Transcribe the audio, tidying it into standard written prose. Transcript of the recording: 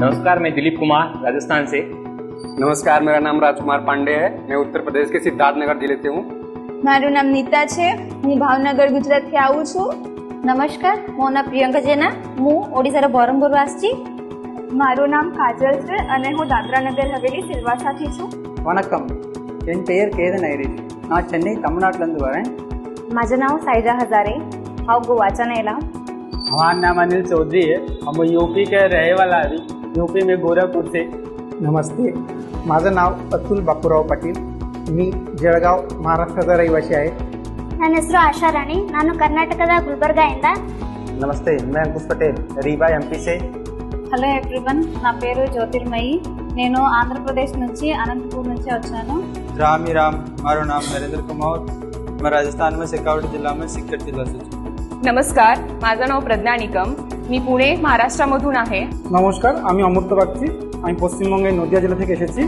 नमस्कार, मैं दिलीप कुमार राजस्थान से। नमस्कार, मेरा नाम राजकुमार पांडे है। मैं उत्तर प्रदेश के सिद्धार्थनगर जिले से हूँ। मारू नाम नीता है, हूँ भावनगर गुजरात थी आऊँ छू। नमस्कार, मो नाम प्रियंका जेना, हूँ ओडिशा बरहमपुर आसची। मारू नाम काजल है अने हूँ दादरा नगर हवेली सिलवासा थी छू। वणक्कम, एन पेर केदन ऐरिश, ना चेन्नई तमिलनाडुलंदु वरेन। माझे नाव साइजा हजारे, हाउ गोवाचनेला। हमारा नाम अनिल चौधरी है, हम यूपी के रहे वाला है, यूपी में गोरखपुर से। नमस्ते, माझं नाव अतुल बापूराव पाटील, मी जळगाव महाराष्ट्राचा रहिवासी आहे। ನನ್ನ ಹೆಸರು ಆಶಾ ರಾಣಿ, ನಾನು ಕರ್ನಾಟಕದ ಗುಲ್ಬರ್ಗಾದಿಂದ। नमस्ते, मैं अंकुश पटेल, रीवा एमपी से। హలో ఎవ్రీవన్, నా పేరు జ్యోతిర్మయి, నేను ఆంధ్రప్రదేశ్ నుంచి అనంతపూర్ నుంచి వచ్చాను। राम ही राम, मारो नाम नरेंद्र कुमार, मैं राजस्थान में शेखावटी जिल्हा में सिक्कर जिल्हा से। नमस्कार, माझं नाव प्रज्ञा निकम, मी पुणे महाराष्ट्रामधून आहे। नमस्कार, आम्ही अमूर्त बागची, आम्ही पश्चिमबंगेर नदिया जिल्हा থেকে এসেছি।